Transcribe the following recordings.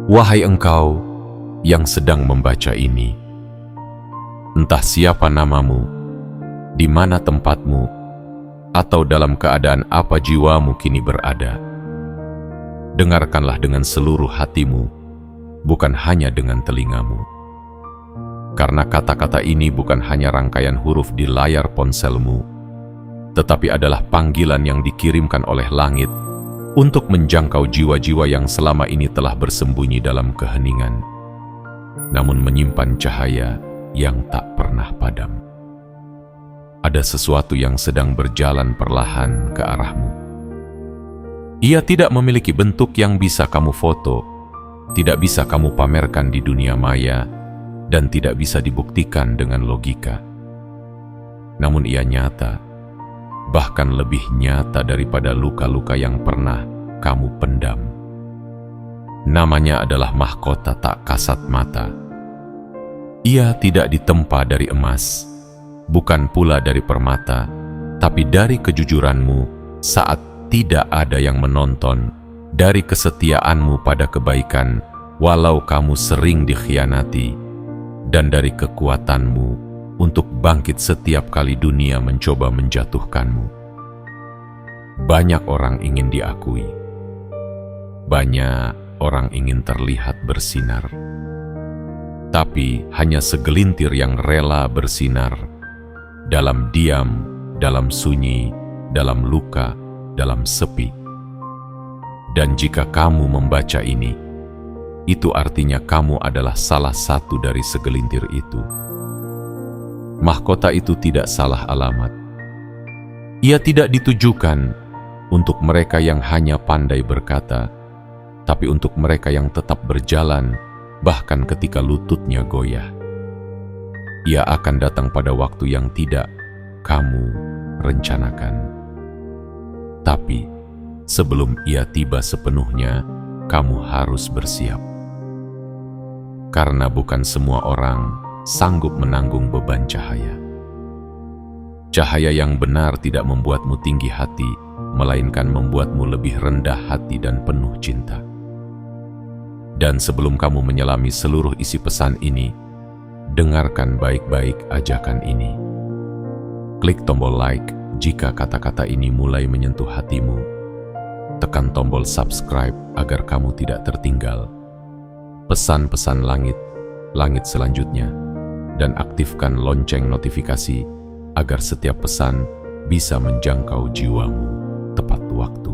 Wahai engkau yang sedang membaca ini, entah siapa namamu, di mana tempatmu, atau dalam keadaan apa jiwamu kini berada, dengarkanlah dengan seluruh hatimu, bukan hanya dengan telingamu. Karena kata-kata ini bukan hanya rangkaian huruf di layar ponselmu, tetapi adalah panggilan yang dikirimkan oleh langit untuk menjangkau jiwa-jiwa yang selama ini telah bersembunyi dalam keheningan, namun menyimpan cahaya yang tak pernah padam. Ada sesuatu yang sedang berjalan perlahan ke arahmu. Ia tidak memiliki bentuk yang bisa kamu foto, tidak bisa kamu pamerkan di dunia maya, dan tidak bisa dibuktikan dengan logika. Namun ia nyata, bahkan lebih nyata daripada luka-luka yang pernah kamu pendam. Namanya adalah mahkota tak kasat mata. Ia tidak ditempa dari emas, bukan pula dari permata, tapi dari kejujuranmu saat tidak ada yang menonton, dari kesetiaanmu pada kebaikan, walau kamu sering dikhianati, dan dari kekuatanmu untuk bangkit setiap kali dunia mencoba menjatuhkanmu. Banyak orang ingin diakui. Banyak orang ingin terlihat bersinar. Tapi hanya segelintir yang rela bersinar dalam diam, dalam sunyi, dalam luka, dalam sepi. Dan jika kamu membaca ini, itu artinya kamu adalah salah satu dari segelintir itu. Mahkota itu tidak salah alamat. Ia tidak ditujukan untuk mereka yang hanya pandai berkata, tapi untuk mereka yang tetap berjalan bahkan ketika lututnya goyah. Ia akan datang pada waktu yang tidak kamu rencanakan. Tapi sebelum ia tiba sepenuhnya, kamu harus bersiap. Karena bukan semua orang sanggup menanggung beban cahaya. Cahaya yang benar tidak membuatmu tinggi hati, melainkan membuatmu lebih rendah hati dan penuh cinta. Dan sebelum kamu menyelami seluruh isi pesan ini, dengarkan baik-baik ajakan ini. Klik tombol like jika kata-kata ini mulai menyentuh hatimu. Tekan tombol subscribe agar kamu tidak tertinggal pesan-pesan langit selanjutnya, dan aktifkan lonceng notifikasi agar setiap pesan bisa menjangkau jiwamu tepat waktu.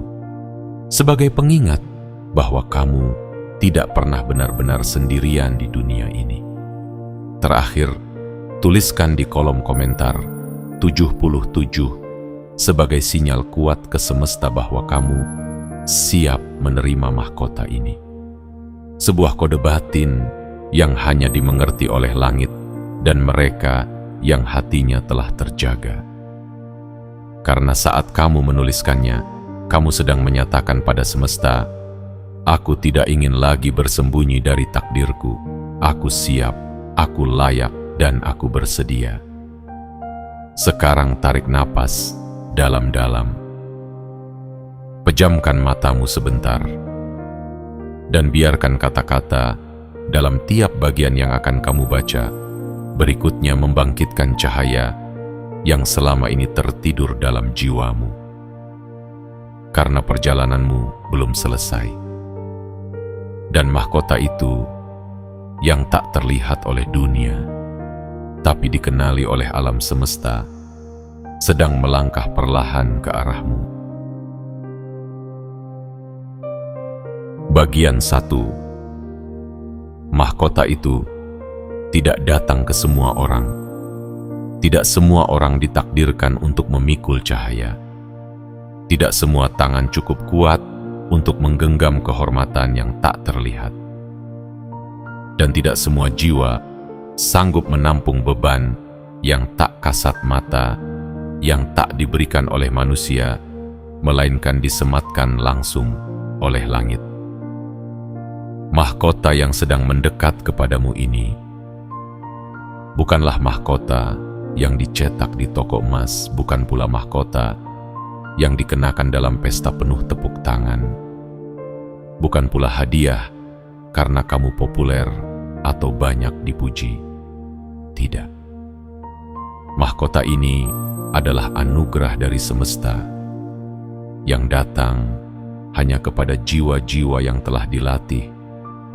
Sebagai pengingat bahwa kamu tidak pernah benar-benar sendirian di dunia ini. Terakhir, tuliskan di kolom komentar 77 sebagai sinyal kuat ke semesta bahwa kamu siap menerima mahkota ini. Sebuah kode batin yang hanya dimengerti oleh langit dan mereka yang hatinya telah terjaga. Karena saat kamu menuliskannya, kamu sedang menyatakan pada semesta, aku tidak ingin lagi bersembunyi dari takdirku. Aku siap, aku layak, dan aku bersedia. Sekarang tarik napas dalam-dalam. Pejamkan matamu sebentar. Dan biarkan kata-kata dalam tiap bagian yang akan kamu baca berikutnya membangkitkan cahaya yang selama ini tertidur dalam jiwamu. Karena perjalananmu belum selesai. Dan mahkota itu yang tak terlihat oleh dunia, tapi dikenali oleh alam semesta, sedang melangkah perlahan ke arahmu. Bagian 1. Mahkota itu tidak datang ke semua orang. Tidak semua orang ditakdirkan untuk memikul cahaya. Tidak semua tangan cukup kuat untuk menggenggam kehormatan yang tak terlihat. Dan tidak semua jiwa sanggup menampung beban yang tak kasat mata, yang tak diberikan oleh manusia, melainkan disematkan langsung oleh langit. Mahkota yang sedang mendekat kepadamu ini bukanlah mahkota yang dicetak di toko emas, bukan pula mahkota yang dikenakan dalam pesta penuh tepuk tangan, bukan pula hadiah karena kamu populer atau banyak dipuji. Tidak. Mahkota ini adalah anugerah dari semesta yang datang hanya kepada jiwa-jiwa yang telah dilatih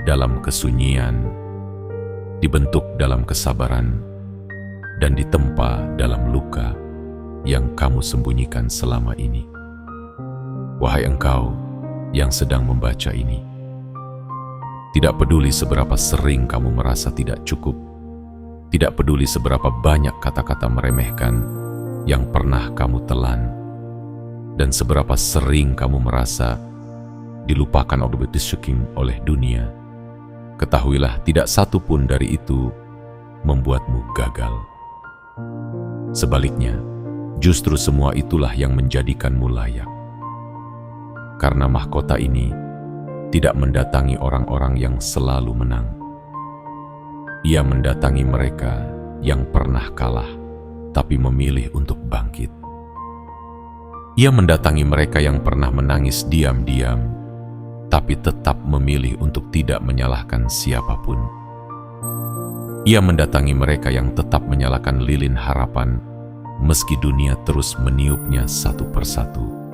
dalam kesunyian, dibentuk dalam kesabaran, dan ditempa dalam luka yang kamu sembunyikan selama ini. Wahai engkau yang sedang membaca ini, tidak peduli seberapa sering kamu merasa tidak cukup, tidak peduli seberapa banyak kata-kata meremehkan yang pernah kamu telan, dan seberapa sering kamu merasa dilupakan oleh dunia, ketahuilah tidak satu pun dari itu membuatmu gagal. Sebaliknya, justru semua itulah yang menjadikanmu layak. Karena mahkota ini tidak mendatangi orang-orang yang selalu menang. Ia mendatangi mereka yang pernah kalah, tapi memilih untuk bangkit. Ia mendatangi mereka yang pernah menangis diam-diam, tapi tetap memilih untuk tidak menyalahkan siapapun. Ia mendatangi mereka yang tetap menyalakan lilin harapan, meski dunia terus meniupnya satu persatu.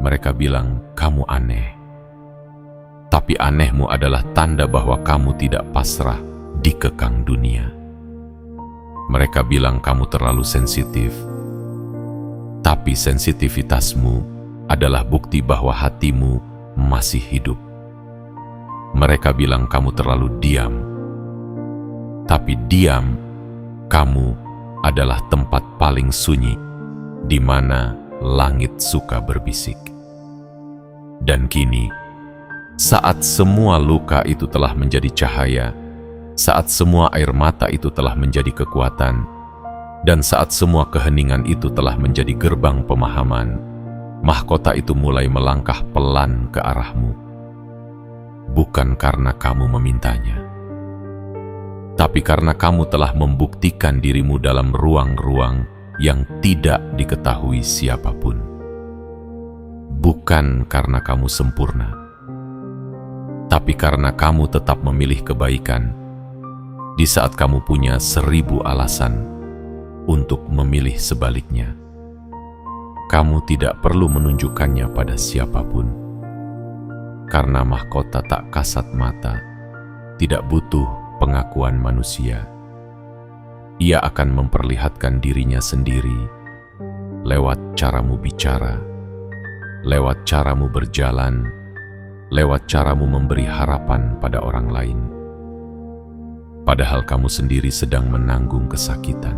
Mereka bilang, kamu aneh. Tapi anehmu adalah tanda bahwa kamu tidak pasrah dikekang dunia. Mereka bilang kamu terlalu sensitif. Tapi sensitivitasmu adalah bukti bahwa hatimu masih hidup. Mereka bilang kamu terlalu diam. Tapi diam, kamu adalah tempat paling sunyi di mana langit suka berbisik. Dan kini, saat semua luka itu telah menjadi cahaya, saat semua air mata itu telah menjadi kekuatan, dan saat semua keheningan itu telah menjadi gerbang pemahaman, mahkota itu mulai melangkah pelan ke arahmu. Bukan karena kamu memintanya, tapi karena kamu telah membuktikan dirimu dalam ruang-ruang yang tidak diketahui siapapun. Bukan karena kamu sempurna, tapi karena kamu tetap memilih kebaikan di saat kamu punya 1000 alasan untuk memilih sebaliknya. Kamu tidak perlu menunjukkannya pada siapapun, karena mahkota tak kasat mata tidak butuh pengakuan manusia. Ia akan memperlihatkan dirinya sendiri lewat caramu bicara, lewat caramu berjalan, lewat caramu memberi harapan pada orang lain. Padahal kamu sendiri sedang menanggung kesakitan.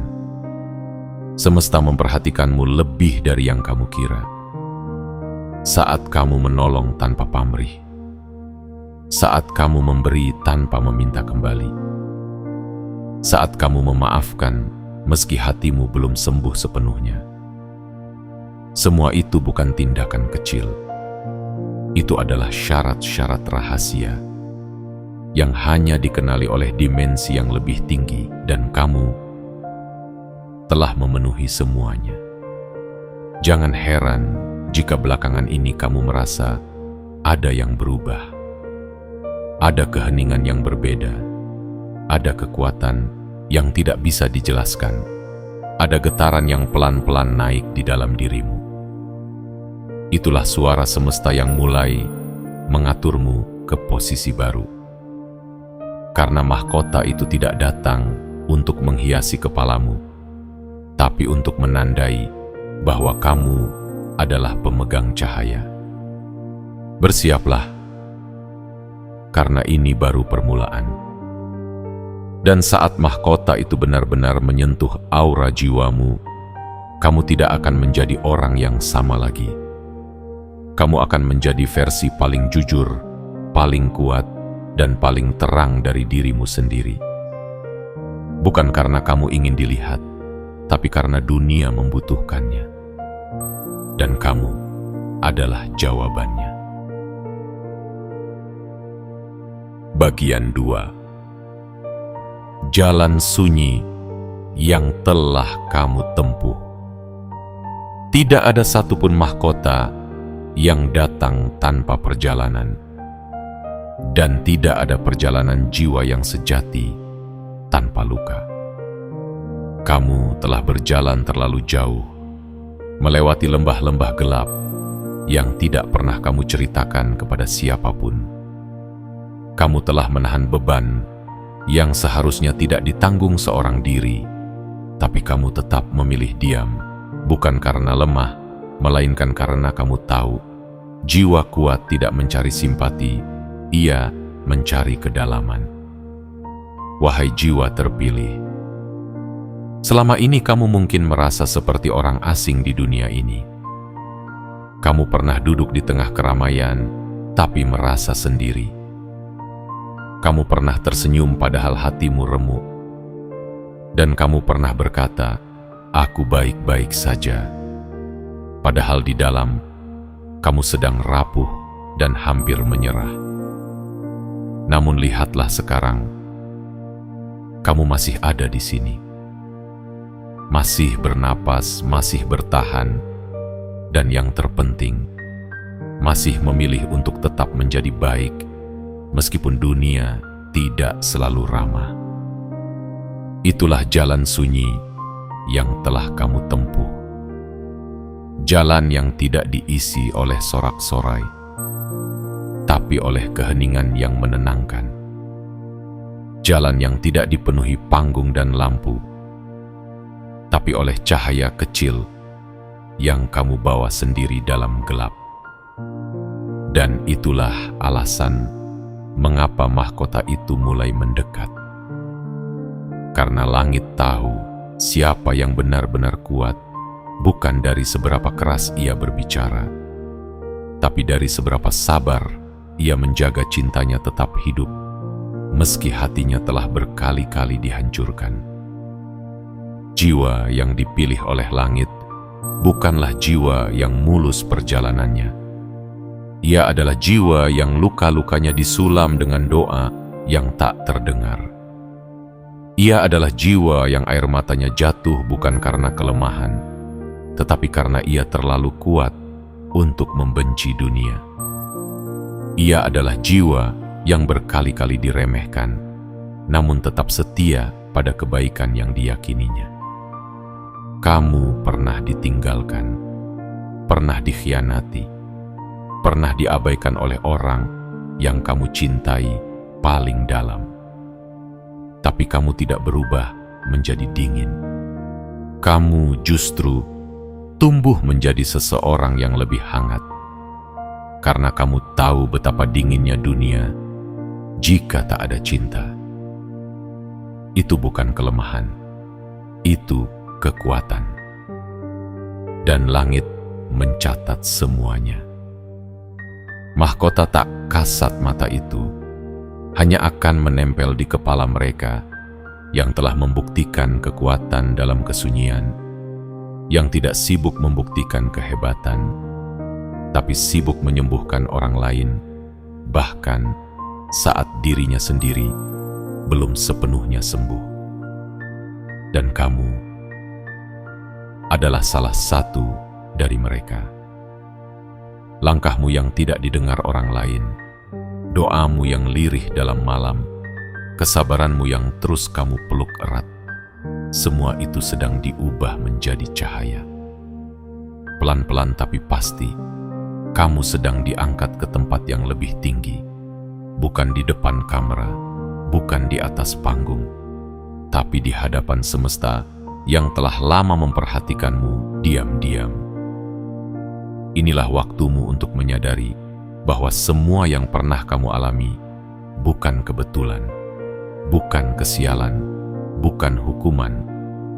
Semesta memperhatikanmu lebih dari yang kamu kira. Saat kamu menolong tanpa pamrih, saat kamu memberi tanpa meminta kembali, saat kamu memaafkan meski hatimu belum sembuh sepenuhnya. Semua itu bukan tindakan kecil. Itu adalah syarat-syarat rahasia yang hanya dikenali oleh dimensi yang lebih tinggi, dan kamu telah memenuhi semuanya. Jangan heran jika belakangan ini kamu merasa ada yang berubah. Ada keheningan yang berbeda. Ada kekuatan yang tidak bisa dijelaskan. Ada getaran yang pelan-pelan naik di dalam dirimu. Itulah suara semesta yang mulai mengaturmu ke posisi baru. Karena mahkota itu tidak datang untuk menghiasi kepalamu, tapi untuk menandai bahwa kamu adalah pemegang cahaya. Bersiaplah, karena ini baru permulaan. Dan saat mahkota itu benar-benar menyentuh aura jiwamu, kamu tidak akan menjadi orang yang sama lagi. Kamu akan menjadi versi paling jujur, paling kuat, dan paling terang dari dirimu sendiri. Bukan karena kamu ingin dilihat, tapi karena dunia membutuhkannya. Dan kamu adalah jawabannya. Bagian 2. Jalan sunyi yang telah kamu tempuh. Tidak ada satupun mahkota yang datang tanpa perjalanan. dan tidak ada perjalanan jiwa yang sejati tanpa luka. Kamu telah berjalan terlalu jauh, melewati lembah-lembah gelap yang tidak pernah kamu ceritakan kepada siapapun. Kamu telah menahan beban yang seharusnya tidak ditanggung seorang diri, tapi kamu tetap memilih diam, bukan karena lemah, melainkan karena kamu tahu jiwa kuat tidak mencari simpati, ia mencari kedalaman. Wahai jiwa terpilih, selama ini kamu mungkin merasa seperti orang asing di dunia ini. Kamu pernah duduk di tengah keramaian, tapi merasa sendiri. Kamu pernah tersenyum padahal hatimu remuk. Dan kamu pernah berkata, "Aku baik-baik saja." Padahal di dalam, kamu sedang rapuh dan hampir menyerah. Namun lihatlah sekarang, kamu masih ada di sini. Masih bernapas, masih bertahan, dan yang terpenting, masih memilih untuk tetap menjadi baik, meskipun dunia tidak selalu ramah. Itulah jalan sunyi yang telah kamu tempuh. Jalan yang tidak diisi oleh sorak-sorai, tapi oleh keheningan yang menenangkan. Jalan yang tidak dipenuhi panggung dan lampu, tapi oleh cahaya kecil yang kamu bawa sendiri dalam gelap. Dan itulah alasan mengapa mahkota itu mulai mendekat. Karena langit tahu siapa yang benar-benar kuat, bukan dari seberapa keras ia berbicara, tapi dari seberapa sabar ia menjaga cintanya tetap hidup, meski hatinya telah berkali-kali dihancurkan. Jiwa yang dipilih oleh langit bukanlah jiwa yang mulus perjalanannya. Ia adalah jiwa yang luka-lukanya disulam dengan doa yang tak terdengar. Ia adalah jiwa yang air matanya jatuh bukan karena kelemahan, tetapi karena ia terlalu kuat untuk membenci dunia. Ia adalah jiwa yang berkali-kali diremehkan, namun tetap setia pada kebaikan yang diyakininya. Kamu pernah ditinggalkan, pernah dikhianati, pernah diabaikan oleh orang yang kamu cintai paling dalam. Tapi kamu tidak berubah menjadi dingin. Kamu justru tumbuh menjadi seseorang yang lebih hangat. Karena kamu tahu betapa dinginnya dunia jika tak ada cinta. Itu bukan kelemahan, itu kekuatan. Dan langit mencatat semuanya. Mahkota tak kasat mata itu hanya akan menempel di kepala mereka yang telah membuktikan kekuatan dalam kesunyian, yang tidak sibuk membuktikan kehebatan, tapi sibuk menyembuhkan orang lain, bahkan saat dirinya sendiri belum sepenuhnya sembuh. Dan kamu adalah salah satu dari mereka. Langkahmu yang tidak didengar orang lain, doamu yang lirih dalam malam, kesabaranmu yang terus kamu peluk erat, semua itu sedang diubah menjadi cahaya. Pelan-pelan tapi pasti, kamu sedang diangkat ke tempat yang lebih tinggi, bukan di depan kamera, bukan di atas panggung, tapi di hadapan semesta yang telah lama memperhatikanmu diam-diam. Inilah waktumu untuk menyadari bahwa semua yang pernah kamu alami bukan kebetulan, bukan kesialan, bukan hukuman,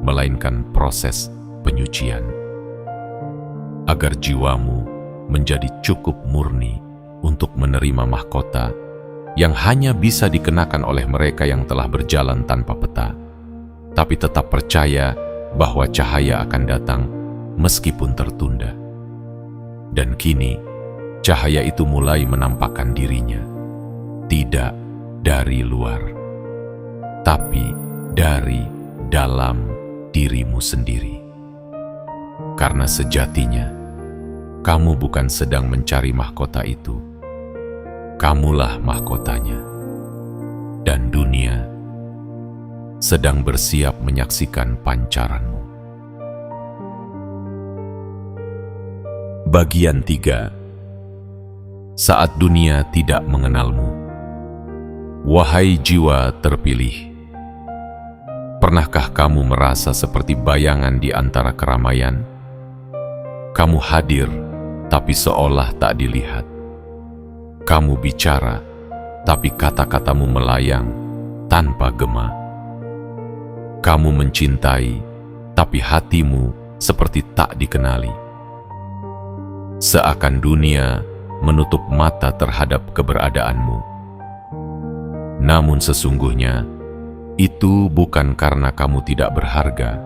melainkan proses penyucian. Agar jiwamu menjadi cukup murni untuk menerima mahkota yang hanya bisa dikenakan oleh mereka yang telah berjalan tanpa peta, tapi tetap percaya bahwa cahaya akan datang meskipun tertunda. Dan kini, cahaya itu mulai menampakkan dirinya, tidak dari luar, tapi dari dalam dirimu sendiri. Karena sejatinya, kamu bukan sedang mencari mahkota itu, Kamulah mahkotanya, dan dunia sedang bersiap menyaksikan pancaranmu. Bagian 3. Saat dunia tidak mengenalmu. Wahai jiwa terpilih, pernahkah kamu merasa seperti bayangan di antara keramaian? Kamu hadir, tapi seolah tak dilihat. Kamu bicara, tapi kata-katamu melayang tanpa gema. Kamu mencintai, tapi hatimu seperti tak dikenali. Seakan dunia menutup mata terhadap keberadaanmu. Namun sesungguhnya, itu bukan karena kamu tidak berharga.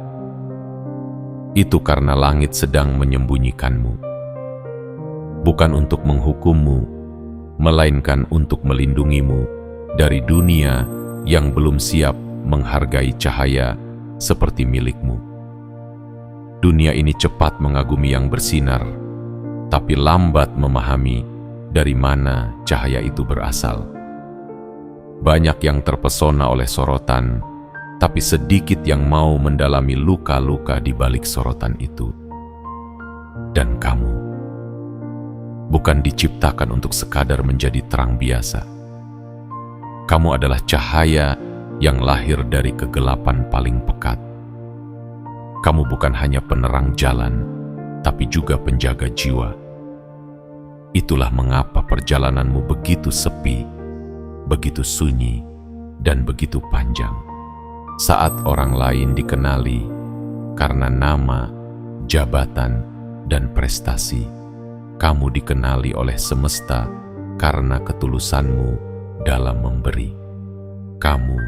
Itu karena langit sedang menyembunyikanmu. Bukan untuk menghukummu, melainkan untuk melindungimu dari dunia yang belum siap menghargai cahaya seperti milikmu. Dunia ini cepat mengagumi yang bersinar, tapi lambat memahami dari mana cahaya itu berasal. Banyak yang terpesona oleh sorotan, tapi sedikit yang mau mendalami luka-luka di balik sorotan itu. Dan kamu bukan diciptakan untuk sekadar menjadi terang biasa. Kamu adalah cahaya yang lahir dari kegelapan paling pekat. Kamu bukan hanya penerang jalan, tapi juga penjaga jiwa. Itulah mengapa perjalananmu begitu sepi, begitu sunyi, dan begitu panjang. Saat orang lain dikenali karena nama, jabatan, dan prestasi, kamu dikenali oleh semesta karena ketulusanmu dalam memberi. Kamu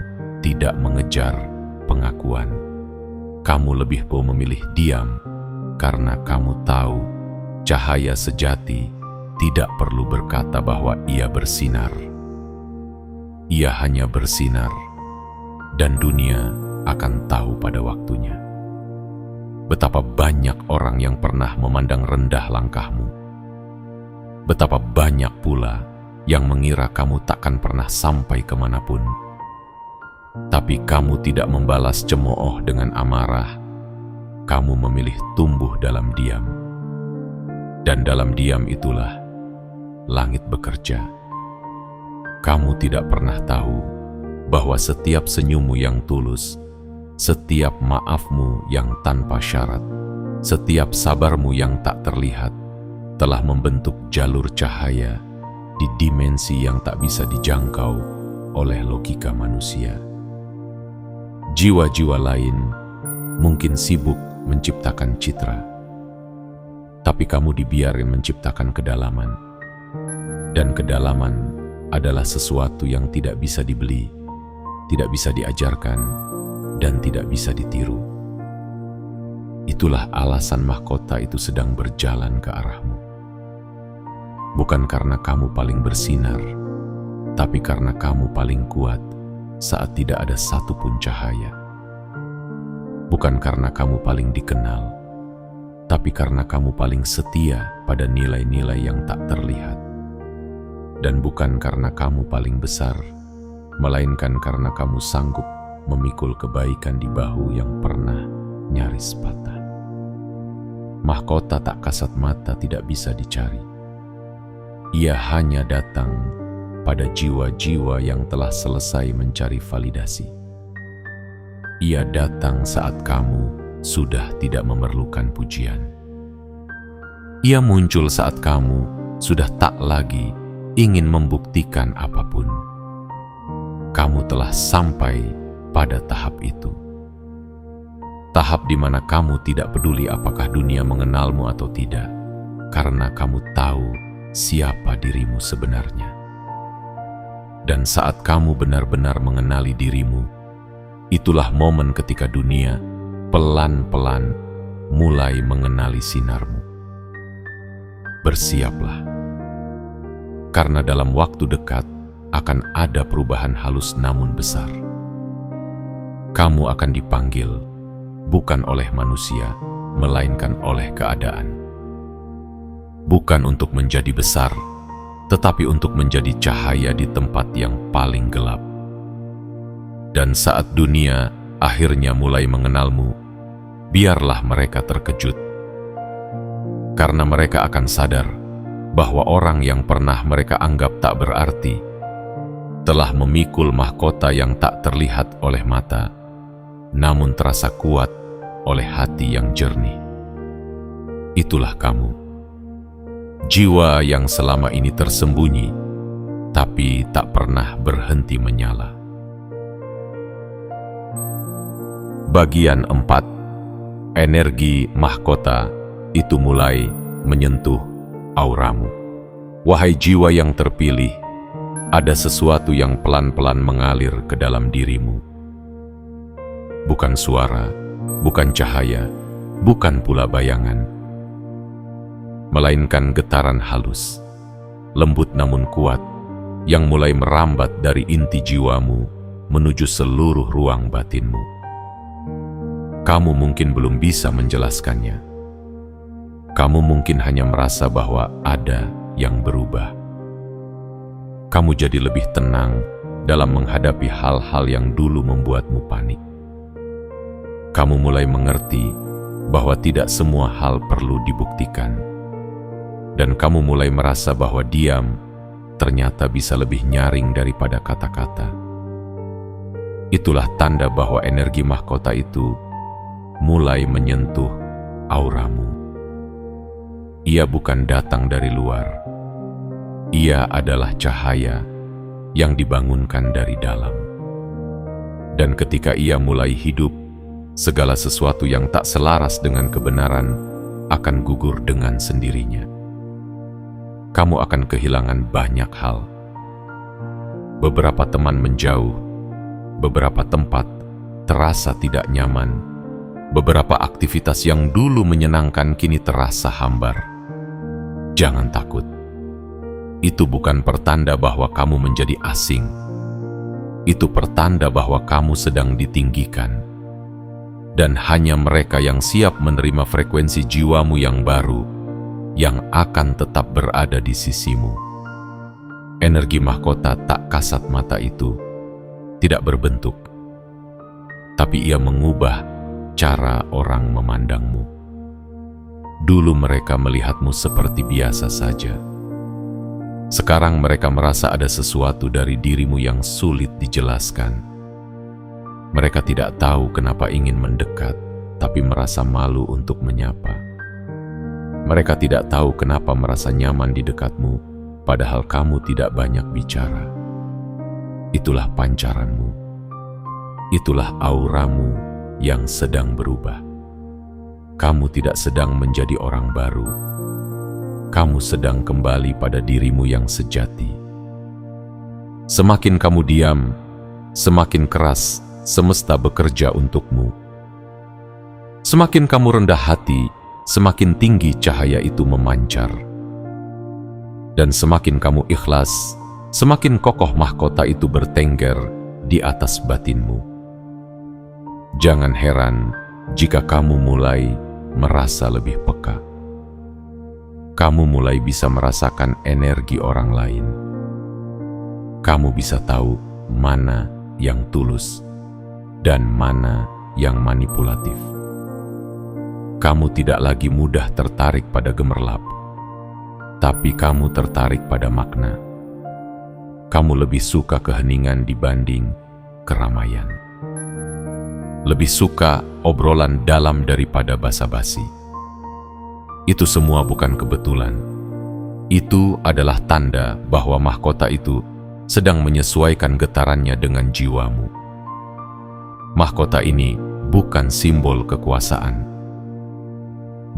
tidak mengejar pengakuan. Kamu lebih memilih diam karena kamu tahu cahaya sejati tidak perlu berkata bahwa ia bersinar. Ia hanya bersinar, dan dunia akan tahu pada waktunya. Betapa banyak orang yang pernah memandang rendah langkahmu. Betapa banyak pula yang mengira kamu takkan pernah sampai kemanapun. Tapi kamu tidak membalas cemooh dengan amarah. Kamu memilih tumbuh dalam diam. Dan dalam diam itulah langit bekerja. Kamu tidak pernah tahu bahwa setiap senyummu yang tulus, setiap maafmu yang tanpa syarat, setiap sabarmu yang tak terlihat, telah membentuk jalur cahaya di dimensi yang tak bisa dijangkau oleh logika manusia. Jiwa-jiwa lain mungkin sibuk menciptakan citra, tapi kamu dibiarin menciptakan kedalaman. Dan kedalaman adalah sesuatu yang tidak bisa dibeli, tidak bisa diajarkan, dan tidak bisa ditiru. Itulah alasan mahkota itu sedang berjalan ke arahmu. Bukan karena kamu paling bersinar, tapi karena kamu paling kuat saat tidak ada satupun cahaya. Bukan karena kamu paling dikenal, tapi karena kamu paling setia pada nilai-nilai yang tak terlihat. Dan bukan karena kamu paling besar, melainkan karena kamu sanggup memikul kebaikan di bahu yang pernah nyaris patah. Mahkota tak kasat mata tidak bisa dicari. Ia hanya datang pada jiwa-jiwa yang telah selesai mencari validasi. Ia datang saat kamu sudah tidak memerlukan pujian. Ia muncul saat kamu sudah tak lagi ingin membuktikan apapun. Kamu telah sampai pada tahap itu. Tahap di mana kamu tidak peduli apakah dunia mengenalmu atau tidak, karena kamu tahu siapa dirimu sebenarnya. Dan saat kamu benar-benar mengenali dirimu, itulah momen ketika dunia pelan-pelan mulai mengenali sinarmu. Bersiaplah, karena dalam waktu dekat akan ada perubahan halus namun besar. Kamu akan dipanggil bukan oleh manusia, melainkan oleh keadaan. Bukan untuk menjadi besar, tetapi untuk menjadi cahaya di tempat yang paling gelap. Dan saat dunia akhirnya mulai mengenalmu, biarlah mereka terkejut, karena mereka akan sadar bahwa orang yang pernah mereka anggap tak berarti telah memikul mahkota yang tak terlihat oleh mata, namun terasa kuat oleh hati yang jernih. Itulah kamu, jiwa yang selama ini tersembunyi, tapi tak pernah berhenti menyala. Bagian 4. Energi mahkota itu mulai menyentuh auramu. Wahai jiwa yang terpilih, ada sesuatu yang pelan-pelan mengalir ke dalam dirimu. Bukan suara, bukan cahaya, bukan pula bayangan, melainkan getaran halus, lembut namun kuat, yang mulai merambat dari inti jiwamu menuju seluruh ruang batinmu. Kamu mungkin belum bisa menjelaskannya. Kamu mungkin hanya merasa bahwa ada yang berubah. Kamu jadi lebih tenang dalam menghadapi hal-hal yang dulu membuatmu panik. Kamu mulai mengerti bahwa tidak semua hal perlu dibuktikan. Dan kamu mulai merasa bahwa diam ternyata bisa lebih nyaring daripada kata-kata. Itulah tanda bahwa energi mahkota itu mulai menyentuh auramu. Ia bukan datang dari luar. Ia adalah cahaya yang dibangunkan dari dalam. Dan ketika ia mulai hidup, segala sesuatu yang tak selaras dengan kebenaran akan gugur dengan sendirinya. Kamu akan kehilangan banyak hal. Beberapa teman menjauh, beberapa tempat terasa tidak nyaman, beberapa aktivitas yang dulu menyenangkan kini terasa hambar. Jangan takut. Itu bukan pertanda bahwa kamu menjadi asing. Itu pertanda bahwa kamu sedang ditinggikan. Dan hanya mereka yang siap menerima frekuensi jiwamu yang baru, yang akan tetap berada di sisimu. Energi mahkota tak kasat mata itu tidak berbentuk, tapi ia mengubah cara orang memandangmu. Dulu mereka melihatmu seperti biasa saja. Sekarang mereka merasa ada sesuatu dari dirimu yang sulit dijelaskan. Mereka tidak tahu kenapa ingin mendekat, tapi merasa malu untuk menyapa. Mereka tidak tahu kenapa merasa nyaman di dekatmu, padahal kamu tidak banyak bicara. Itulah pancaranmu. Itulah auramu yang sedang berubah. Kamu tidak sedang menjadi orang baru. Kamu sedang kembali pada dirimu yang sejati. Semakin kamu diam, semakin keras semesta bekerja untukmu. Semakin kamu rendah hati, semakin tinggi cahaya itu memancar. Dan semakin kamu ikhlas, semakin kokoh mahkota itu bertengger di atas batinmu. Jangan heran jika kamu mulai merasa lebih peka. Kamu mulai bisa merasakan energi orang lain. Kamu bisa tahu mana yang tulus dan mana yang manipulatif. Kamu tidak lagi mudah tertarik pada gemerlap, tapi kamu tertarik pada makna. Kamu lebih suka keheningan dibanding keramaian. Lebih suka obrolan dalam daripada basa-basi. Itu semua bukan kebetulan. Itu adalah tanda bahwa mahkota itu sedang menyesuaikan getarannya dengan jiwamu. Mahkota ini bukan simbol kekuasaan,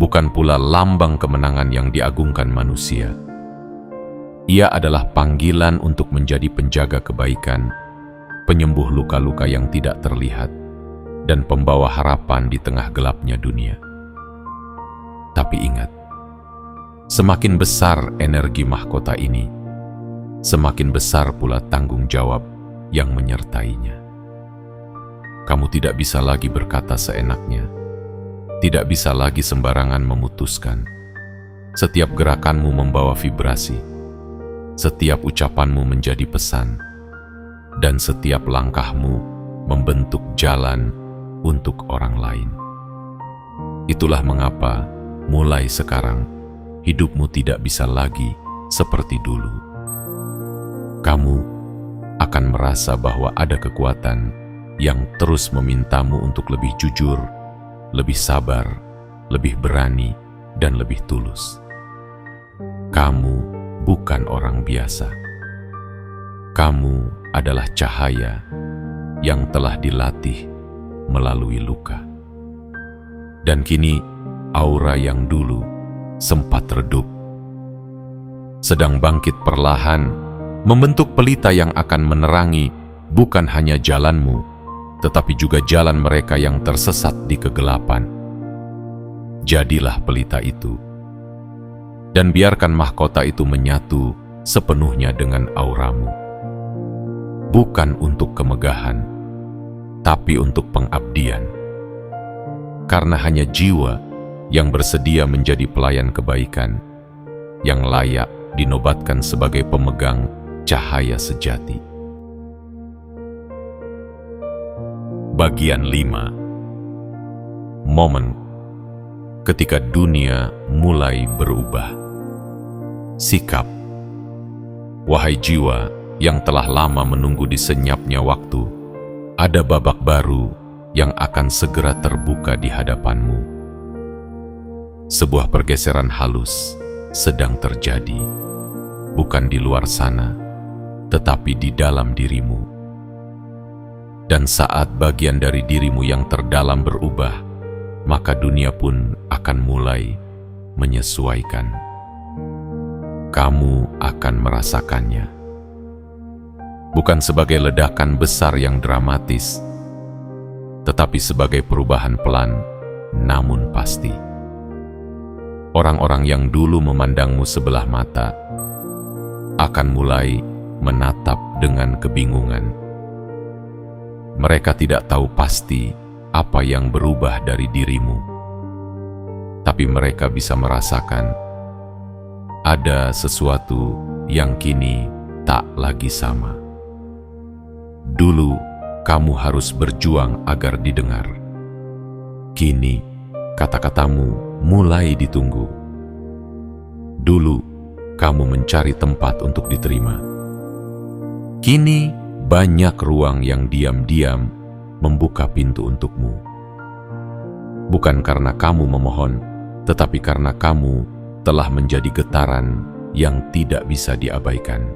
bukan pula lambang kemenangan yang diagungkan manusia. Ia adalah panggilan untuk menjadi penjaga kebaikan, penyembuh luka-luka yang tidak terlihat, dan pembawa harapan di tengah gelapnya dunia. Tapi ingat, semakin besar energi mahkota ini, semakin besar pula tanggung jawab yang menyertainya. Kamu tidak bisa lagi berkata seenaknya, tidak bisa lagi sembarangan memutuskan. Setiap gerakanmu membawa vibrasi. Setiap ucapanmu menjadi pesan, dan setiap langkahmu membentuk jalan untuk orang lain. Itulah mengapa mulai sekarang hidupmu tidak bisa lagi seperti dulu. Kamu akan merasa bahwa ada kekuatan yang terus memintamu untuk lebih jujur, lebih sabar, lebih berani, dan lebih tulus. Kamu bukan orang biasa. Kamu adalah cahaya yang telah dilatih melalui luka. Dan kini aura yang dulu sempat redup sedang bangkit perlahan, membentuk pelita yang akan menerangi bukan hanya jalanmu, tetapi juga jalan mereka yang tersesat di kegelapan. Jadilah pelita itu, dan biarkan mahkota itu menyatu sepenuhnya dengan auramu. Bukan untuk kemegahan, tapi untuk pengabdian. Karena hanya jiwa yang bersedia menjadi pelayan kebaikan, yang layak dinobatkan sebagai pemegang cahaya sejati. Bagian 5. Momen ketika dunia mulai berubah. Sikap. Wahai jiwa yang telah lama menunggu di senyapnya waktu, ada babak baru yang akan segera terbuka di hadapanmu. Sebuah pergeseran halus sedang terjadi, bukan di luar sana, tetapi di dalam dirimu. Dan saat bagian dari dirimu yang terdalam berubah, maka dunia pun akan mulai menyesuaikan. Kamu akan merasakannya. Bukan sebagai ledakan besar yang dramatis, tetapi sebagai perubahan pelan, namun pasti. Orang-orang yang dulu memandangmu sebelah mata akan mulai menatap dengan kebingungan. Mereka tidak tahu pasti apa yang berubah dari dirimu, tapi mereka bisa merasakan ada sesuatu yang kini tak lagi sama. Dulu kamu harus berjuang agar didengar. Kini kata-katamu mulai ditunggu. Dulu kamu mencari tempat untuk diterima. Kini banyak ruang yang diam-diam membuka pintu untukmu. Bukan karena kamu memohon, tetapi karena kamu telah menjadi getaran yang tidak bisa diabaikan.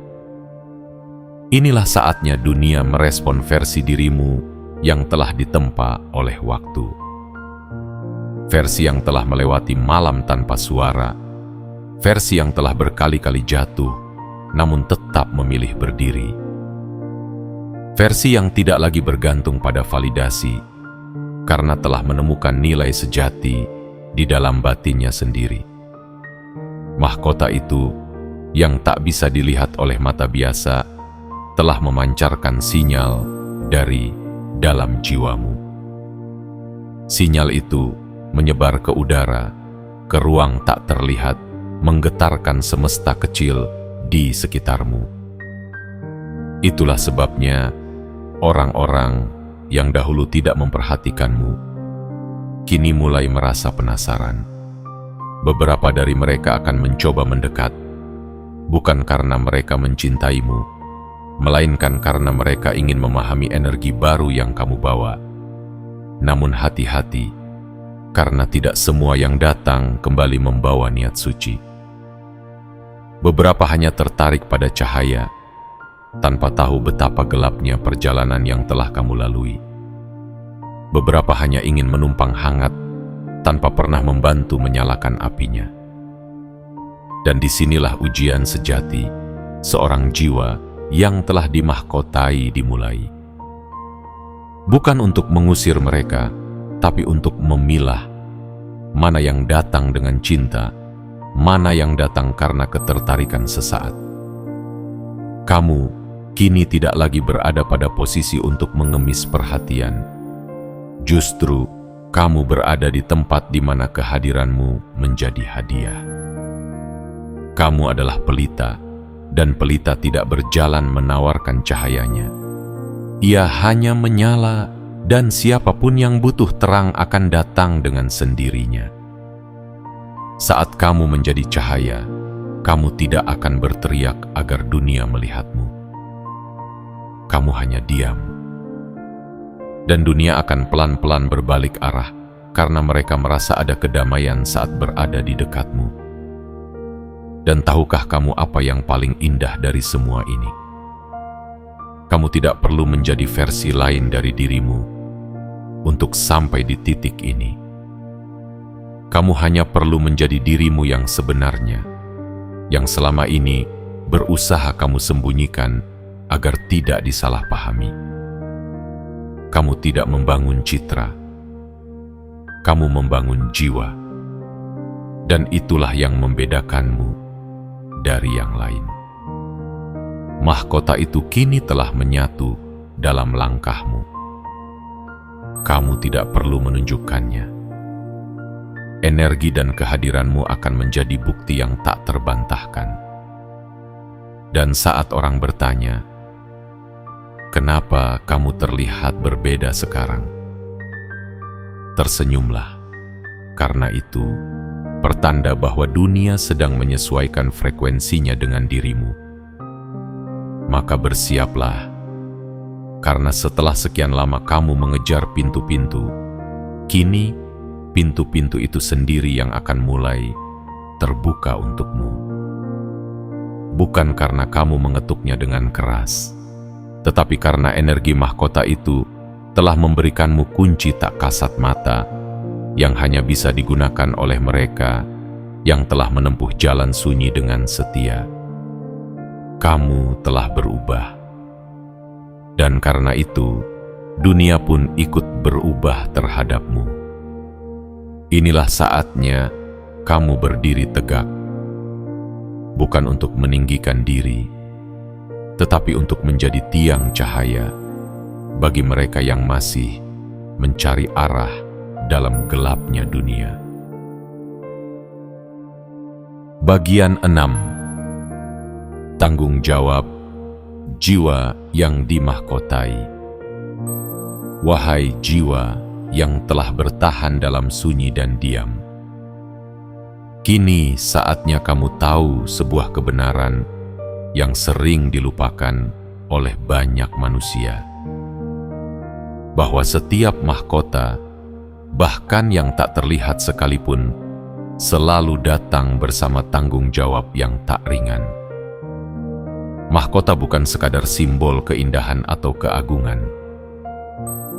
Inilah saatnya dunia merespon versi dirimu yang telah ditempa oleh waktu. Versi yang telah melewati malam tanpa suara, versi yang telah berkali-kali jatuh, namun tetap memilih berdiri. Versi yang tidak lagi bergantung pada validasi, karena telah menemukan nilai sejati di dalam batinnya sendiri. Mahkota itu, yang tak bisa dilihat oleh mata biasa, telah memancarkan sinyal dari dalam jiwamu. Sinyal itu menyebar ke udara, ke ruang tak terlihat, menggetarkan semesta kecil di sekitarmu. Itulah sebabnya orang-orang yang dahulu tidak memperhatikanmu kini mulai merasa penasaran. Beberapa dari mereka akan mencoba mendekat, bukan karena mereka mencintaimu, melainkan karena mereka ingin memahami energi baru yang kamu bawa. Namun hati-hati, karena tidak semua yang datang kembali membawa niat suci. Beberapa hanya tertarik pada cahaya, tanpa tahu betapa gelapnya perjalanan yang telah kamu lalui. Beberapa hanya ingin menumpang hangat, tanpa pernah membantu menyalakan apinya. Dan disinilah ujian sejati seorang jiwa yang telah dimahkotai dimulai. Bukan untuk mengusir mereka, tapi untuk memilah mana yang datang dengan cinta, mana yang datang karena ketertarikan sesaat. Kamu kini tidak lagi berada pada posisi untuk mengemis perhatian. Justru kamu berada di tempat di mana kehadiranmu menjadi hadiah. Kamu adalah pelita dan pelita tidak berjalan menawarkan cahayanya. Ia hanya menyala, dan siapapun yang butuh terang akan datang dengan sendirinya. Saat kamu menjadi cahaya, kamu tidak akan berteriak agar dunia melihatmu. Kamu hanya diam, dan dunia akan pelan-pelan berbalik arah karena mereka merasa ada kedamaian saat berada di dekatmu. Dan tahukah kamu apa yang paling indah dari semua ini? Kamu tidak perlu menjadi versi lain dari dirimu untuk sampai di titik ini. Kamu hanya perlu menjadi dirimu yang sebenarnya, yang selama ini berusaha kamu sembunyikan agar tidak disalahpahami. Kamu tidak membangun citra, kamu membangun jiwa, dan itulah yang membedakanmu dari yang lain. Mahkota itu kini telah menyatu dalam langkahmu. Kamu tidak perlu menunjukkannya. Energi dan kehadiranmu akan menjadi bukti yang tak terbantahkan. Dan saat orang bertanya, "Kenapa kamu terlihat berbeda sekarang?" tersenyumlah, karena itu pertanda bahwa dunia sedang menyesuaikan frekuensinya dengan dirimu. Maka bersiaplah, karena setelah sekian lama kamu mengejar pintu-pintu, kini pintu-pintu itu sendiri yang akan mulai terbuka untukmu. Bukan karena kamu mengetuknya dengan keras, tetapi karena energi mahkota itu telah memberikanmu kunci tak kasat mata yang hanya bisa digunakan oleh mereka yang telah menempuh jalan sunyi dengan setia. Kamu telah berubah, dan karena itu dunia pun ikut berubah terhadapmu. Inilah saatnya kamu berdiri tegak, bukan untuk meninggikan diri, tetapi untuk menjadi tiang cahaya bagi mereka yang masih mencari arah dalam gelapnya dunia. Bagian 6. Tanggung jawab jiwa yang dimahkotai. Wahai jiwa yang telah bertahan dalam sunyi dan diam, kini saatnya kamu tahu sebuah kebenaran yang sering dilupakan oleh banyak manusia, bahwa setiap mahkota, bahkan yang tak terlihat sekalipun, selalu datang bersama tanggung jawab yang tak ringan. Mahkota bukan sekadar simbol keindahan atau keagungan.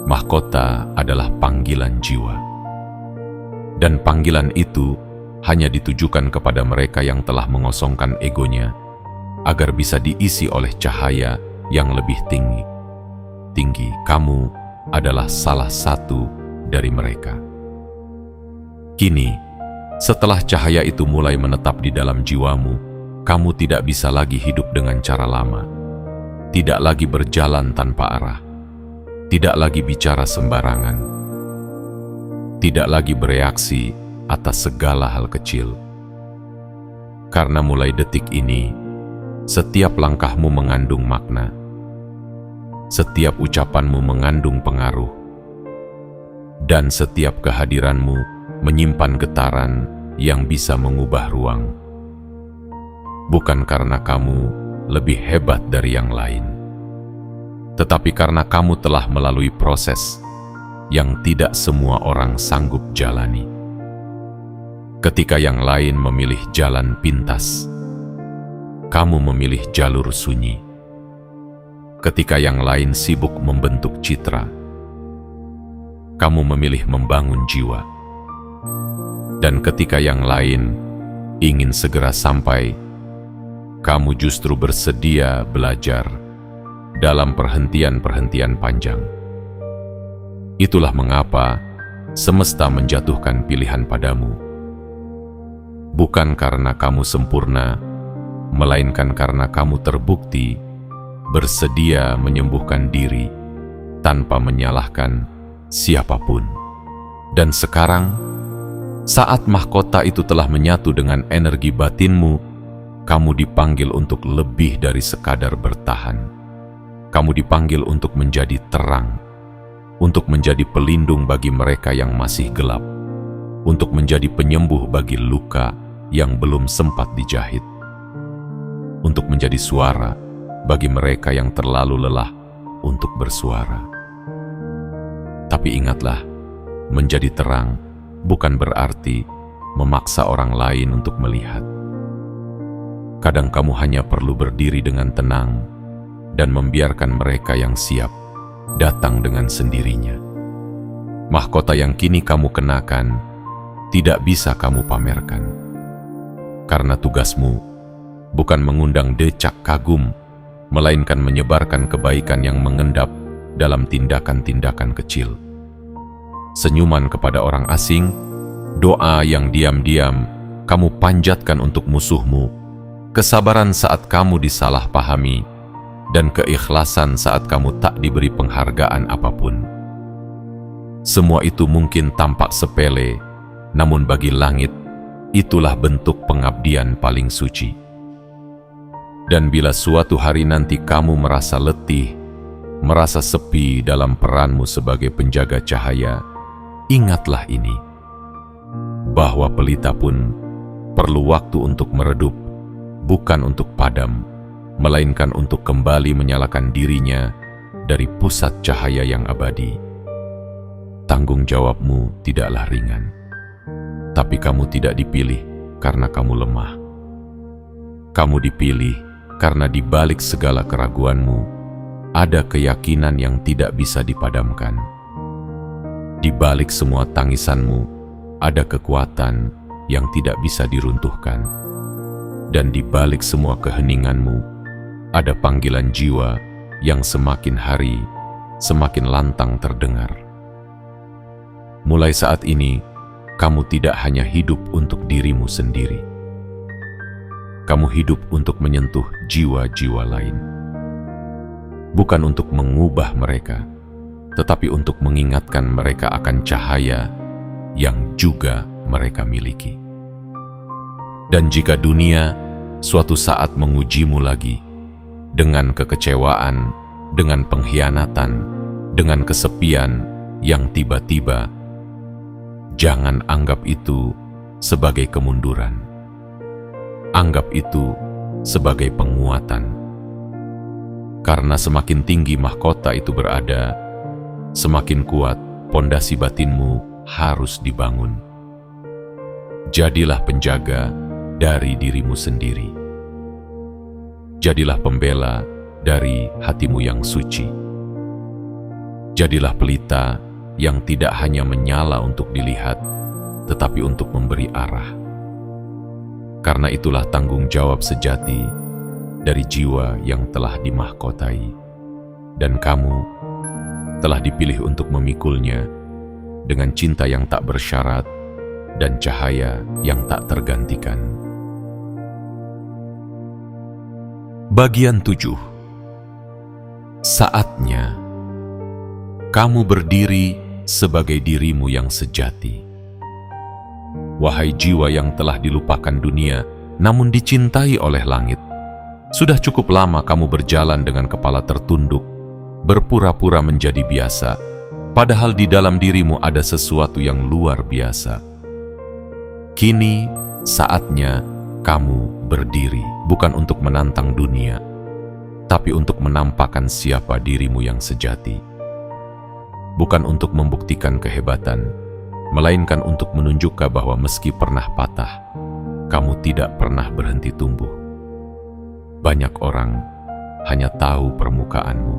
Mahkota adalah panggilan jiwa. Dan panggilan itu hanya ditujukan kepada mereka yang telah mengosongkan egonya, agar bisa diisi oleh cahaya yang lebih tinggi. Kamu adalah salah satu dari mereka. Kini, setelah cahaya itu mulai menetap di dalam jiwamu, kamu tidak bisa lagi hidup dengan cara lama, tidak lagi berjalan tanpa arah, tidak lagi bicara sembarangan, tidak lagi bereaksi atas segala hal kecil. Karena mulai detik ini, setiap langkahmu mengandung makna, setiap ucapanmu mengandung pengaruh, dan setiap kehadiranmu menyimpan getaran yang bisa mengubah ruang. Bukan karena kamu lebih hebat dari yang lain, tetapi karena kamu telah melalui proses yang tidak semua orang sanggup jalani. Ketika yang lain memilih jalan pintas, kamu memilih jalur sunyi. Ketika yang lain sibuk membentuk citra, kamu memilih membangun jiwa. Dan ketika yang lain ingin segera sampai, kamu justru bersedia belajar dalam perhentian-perhentian panjang. Itulah mengapa semesta menjatuhkan pilihan padamu. Bukan karena kamu sempurna, melainkan karena kamu terbukti bersedia menyembuhkan diri tanpa menyalahkan siapapun. Dan sekarang, saat mahkota itu telah menyatu dengan energi batinmu, kamu dipanggil untuk lebih dari sekadar bertahan. Kamu dipanggil untuk menjadi terang, untuk menjadi pelindung bagi mereka yang masih gelap, untuk menjadi penyembuh bagi luka yang belum sempat dijahit, untuk menjadi suara bagi mereka yang terlalu lelah untuk bersuara. Tapi ingatlah, menjadi terang bukan berarti memaksa orang lain untuk melihat. Kadang kamu hanya perlu berdiri dengan tenang dan membiarkan mereka yang siap datang dengan sendirinya. Mahkota yang kini kamu kenakan tidak bisa kamu pamerkan, karena tugasmu bukan mengundang decak kagum, melainkan menyebarkan kebaikan yang mengendap dalam tindakan-tindakan kecil. Senyuman kepada orang asing, doa yang diam-diam kamu panjatkan untuk musuhmu, kesabaran saat kamu disalahpahami, dan keikhlasan saat kamu tak diberi penghargaan apapun. Semua itu mungkin tampak sepele, namun bagi langit, itulah bentuk pengabdian paling suci. Dan bila suatu hari nanti kamu merasa letih, merasa sepi dalam peranmu sebagai penjaga cahaya, ingatlah ini, bahwa pelita pun perlu waktu untuk meredup, bukan untuk padam, melainkan untuk kembali menyalakan dirinya dari pusat cahaya yang abadi. Tanggung jawabmu tidaklah ringan, tapi kamu tidak dipilih karena kamu lemah. Kamu dipilih karena di balik segala keraguanmu, ada keyakinan yang tidak bisa dipadamkan. Di balik semua tangisanmu, ada kekuatan yang tidak bisa diruntuhkan. Dan di balik semua keheninganmu, ada panggilan jiwa yang semakin hari semakin lantang terdengar. Mulai saat ini, kamu tidak hanya hidup untuk dirimu sendiri. Kamu hidup untuk menyentuh jiwa-jiwa lain. Bukan untuk mengubah mereka, tetapi untuk mengingatkan mereka akan cahaya yang juga mereka miliki. Dan jika dunia suatu saat mengujimu lagi, dengan kekecewaan, dengan pengkhianatan, dengan kesepian yang tiba-tiba, jangan anggap itu sebagai kemunduran. Anggap itu sebagai penguatan. Karena semakin tinggi mahkota itu berada, semakin kuat pondasi batinmu harus dibangun. Jadilah penjaga dari dirimu sendiri. Jadilah pembela dari hatimu yang suci. Jadilah pelita yang tidak hanya menyala untuk dilihat, tetapi untuk memberi arah. Karena itulah tanggung jawab sejati dari jiwa yang telah dimahkotai, dan kamu telah dipilih untuk memikulnya dengan cinta yang tak bersyarat dan cahaya yang tak tergantikan. Bagian 7. Saatnya kamu berdiri sebagai dirimu yang sejati. Wahai jiwa yang telah dilupakan dunia namun dicintai oleh langit, sudah cukup lama kamu berjalan dengan kepala tertunduk, berpura-pura menjadi biasa, padahal di dalam dirimu ada sesuatu yang luar biasa. Kini saatnya kamu berdiri, bukan untuk menantang dunia, tapi untuk menampakkan siapa dirimu yang sejati. Bukan untuk membuktikan kehebatan, melainkan untuk menunjukkan bahwa meski pernah patah, kamu tidak pernah berhenti tumbuh. Banyak orang hanya tahu permukaanmu.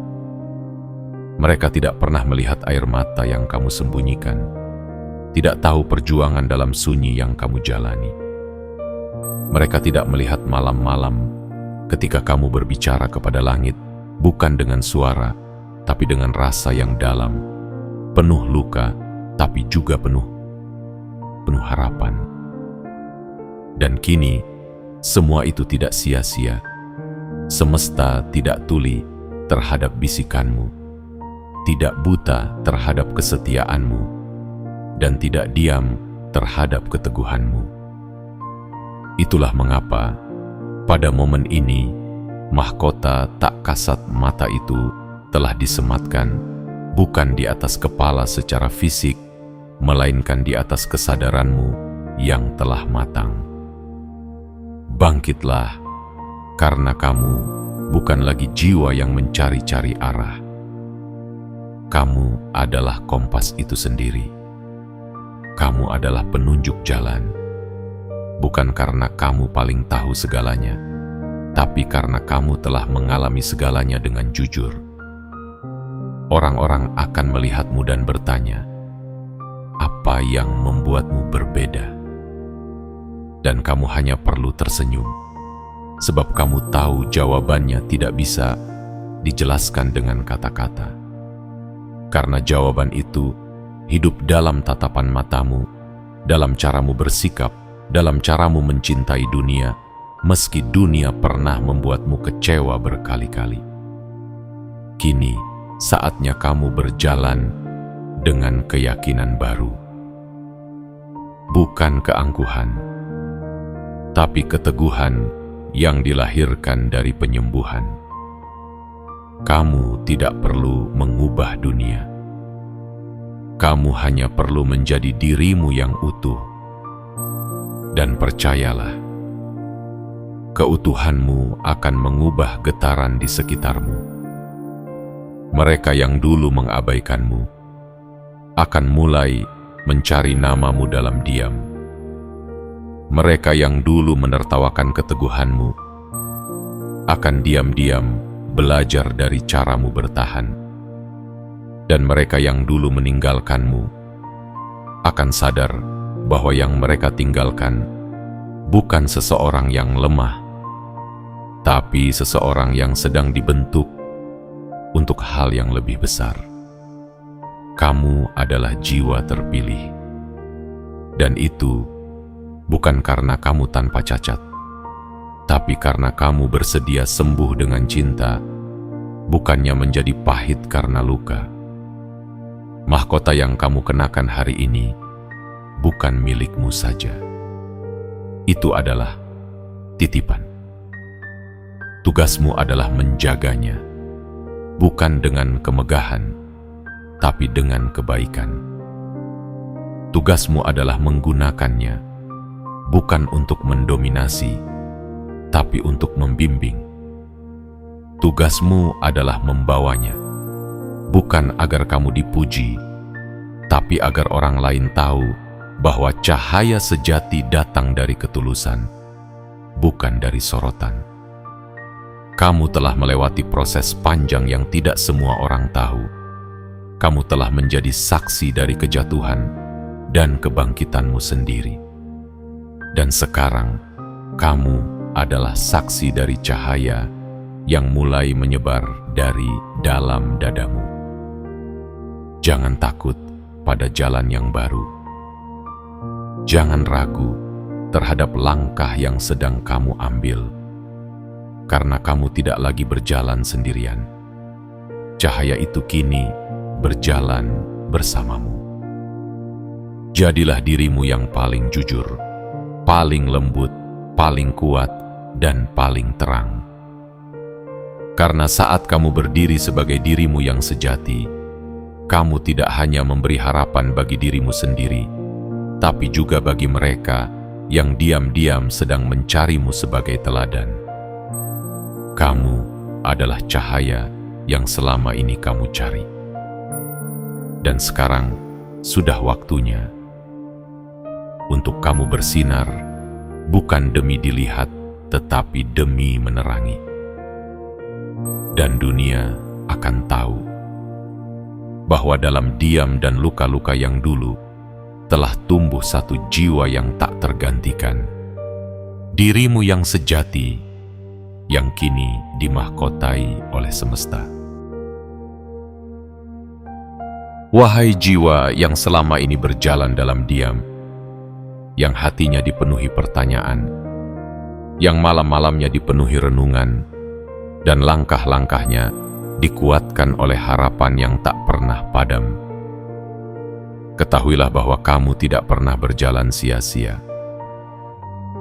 Mereka tidak pernah melihat air mata yang kamu sembunyikan, tidak tahu perjuangan dalam sunyi yang kamu jalani. Mereka tidak melihat malam-malam ketika kamu berbicara kepada langit, bukan dengan suara, tapi dengan rasa yang dalam, penuh luka, tapi juga penuh harapan. Dan kini, semua itu tidak sia-sia. Semesta tidak tuli terhadap bisikanmu, tidak buta terhadap kesetiaanmu, dan tidak diam terhadap keteguhanmu. Itulah mengapa Pada momen ini, mahkota tak kasat mata itu telah disematkan bukan di atas kepala secara fisik, melainkan di atas kesadaranmu yang telah matang. Bangkitlah, karena kamu bukan lagi jiwa yang mencari-cari arah. Kamu adalah kompas itu sendiri. Kamu adalah penunjuk jalan, bukan karena kamu paling tahu segalanya, tapi karena kamu telah mengalami segalanya dengan jujur. Orang-orang akan melihatmu dan bertanya, apa yang membuatmu berbeda? Dan kamu hanya perlu tersenyum, sebab kamu tahu jawabannya tidak bisa dijelaskan dengan kata-kata. Karena jawaban itu hidup dalam tatapan matamu, dalam caramu bersikap, dalam caramu mencintai dunia, meski dunia pernah membuatmu kecewa berkali-kali. Kini, saatnya kamu berjalan dengan keyakinan baru. Bukan keangkuhan, tapi keteguhan yang dilahirkan dari penyembuhan. Kamu tidak perlu mengubah dunia. Kamu hanya perlu menjadi dirimu yang utuh. Dan percayalah, keutuhanmu akan mengubah getaran di sekitarmu. Mereka yang dulu mengabaikanmu akan mulai mencari namamu dalam diam. Mereka yang dulu menertawakan keteguhanmu akan diam-diam belajar dari caramu bertahan. Dan mereka yang dulu meninggalkanmu akan sadar bahwa yang mereka tinggalkan bukan seseorang yang lemah, tapi seseorang yang sedang dibentuk untuk hal yang lebih besar. Kamu adalah jiwa terpilih, dan itu bukan karena kamu tanpa cacat, tapi karena kamu bersedia sembuh dengan cinta, bukannya menjadi pahit karena luka. Mahkota yang kamu kenakan hari ini bukan milikmu saja. Itu adalah titipan. Tugasmu adalah menjaganya, bukan dengan kemegahan, tapi dengan kebaikan. Tugasmu adalah menggunakannya, bukan untuk mendominasi, tapi untuk membimbing. Tugasmu adalah membawanya, bukan agar kamu dipuji, tapi agar orang lain tahu bahwa cahaya sejati datang dari ketulusan, bukan dari sorotan. Kamu telah melewati proses panjang yang tidak semua orang tahu. Kamu telah menjadi saksi dari kejatuhan dan kebangkitanmu sendiri. Dan sekarang, kamu adalah saksi dari cahaya yang mulai menyebar dari dalam dadamu. Jangan takut pada jalan yang baru. Jangan ragu terhadap langkah yang sedang kamu ambil, karena kamu tidak lagi berjalan sendirian. Cahaya itu kini berjalan bersamamu. Jadilah dirimu yang paling jujur, paling lembut, paling kuat, dan paling terang. Karena saat kamu berdiri sebagai dirimu yang sejati, kamu tidak hanya memberi harapan bagi dirimu sendiri, tapi juga bagi mereka yang diam-diam sedang mencarimu sebagai teladan. Kamu adalah cahaya yang selama ini kamu cari. Dan sekarang sudah waktunya untuk kamu bersinar, bukan demi dilihat, tetapi demi menerangi. Dan dunia akan tahu bahwa dalam diam dan luka-luka yang dulu telah tumbuh satu jiwa yang tak tergantikan. Dirimu yang sejati, yang kini dimahkotai oleh semesta. Wahai jiwa yang selama ini berjalan dalam diam, yang hatinya dipenuhi pertanyaan, yang malam-malamnya dipenuhi renungan, dan langkah-langkahnya dikuatkan oleh harapan yang tak pernah padam. Ketahuilah bahwa kamu tidak pernah berjalan sia-sia.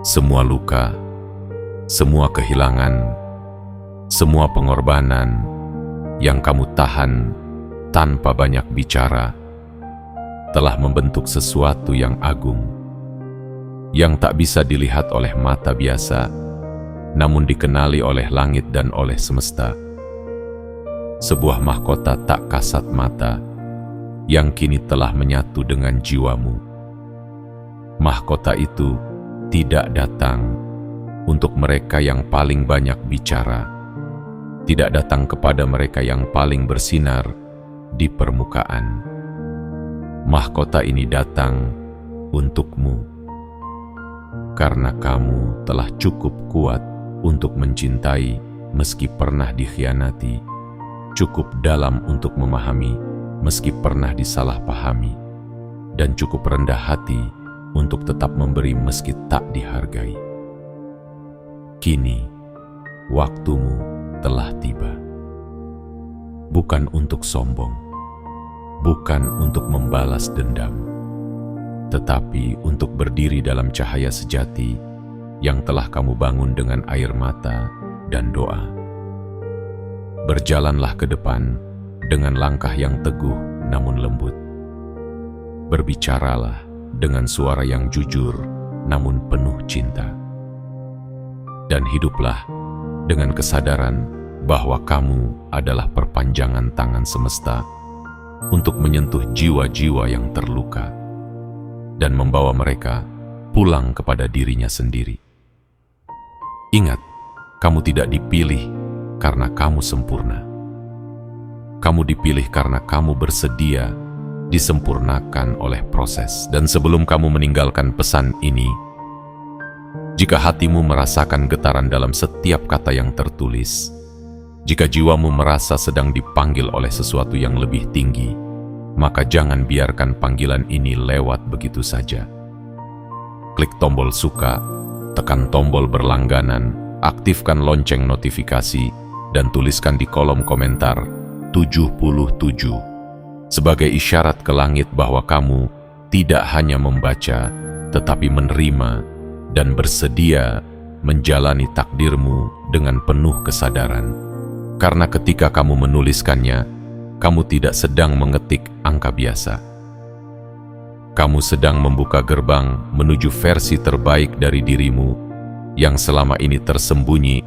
Semua luka, semua kehilangan, semua pengorbanan yang kamu tahan tanpa banyak bicara telah membentuk sesuatu yang agung, yang tak bisa dilihat oleh mata biasa, namun dikenali oleh langit dan oleh semesta. Sebuah mahkota tak kasat mata yang kini telah menyatu dengan jiwamu. Mahkota itu tidak datang untuk mereka yang paling banyak bicara, tidak datang kepada mereka yang paling bersinar di permukaan. Mahkota ini datang untukmu, karena kamu telah cukup kuat untuk mencintai meski pernah dikhianati, cukup dalam untuk memahami meski pernah disalahpahami, dan cukup rendah hati untuk tetap memberi meski tak dihargai. Kini, waktumu telah tiba. Bukan untuk sombong, bukan untuk membalas dendam, tetapi untuk berdiri dalam cahaya sejati yang telah kamu bangun dengan air mata dan doa. Berjalanlah ke depan dengan langkah yang teguh namun lembut. Berbicaralah dengan suara yang jujur namun penuh cinta. Dan hiduplah dengan kesadaran bahwa kamu adalah perpanjangan tangan semesta untuk menyentuh jiwa-jiwa yang terluka dan membawa mereka pulang kepada dirinya sendiri. Ingat, kamu tidak dipilih karena kamu sempurna. Kamu dipilih karena kamu bersedia disempurnakan oleh proses. Dan sebelum kamu meninggalkan pesan ini, jika hatimu merasakan getaran dalam setiap kata yang tertulis, jika jiwamu merasa sedang dipanggil oleh sesuatu yang lebih tinggi, maka jangan biarkan panggilan ini lewat begitu saja. Klik tombol suka, tekan tombol berlangganan, aktifkan lonceng notifikasi, dan tuliskan di kolom komentar 77 sebagai isyarat ke langit bahwa kamu tidak hanya membaca, tetapi menerima dan bersedia menjalani takdirmu dengan penuh kesadaran. Karena ketika kamu menuliskannya, kamu tidak sedang mengetik angka biasa. Kamu sedang membuka gerbang menuju versi terbaik dari dirimu yang selama ini tersembunyi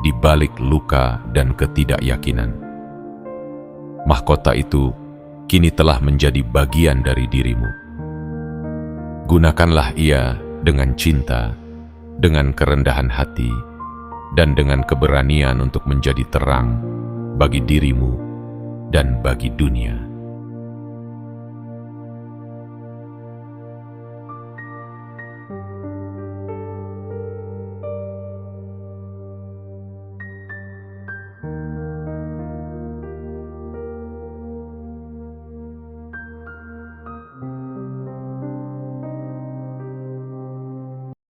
di balik luka dan ketidakyakinan. Mahkota itu kini telah menjadi bagian dari dirimu. Gunakanlah ia dengan cinta, dengan kerendahan hati, dan dengan keberanian untuk menjadi terang bagi dirimu dan bagi dunia.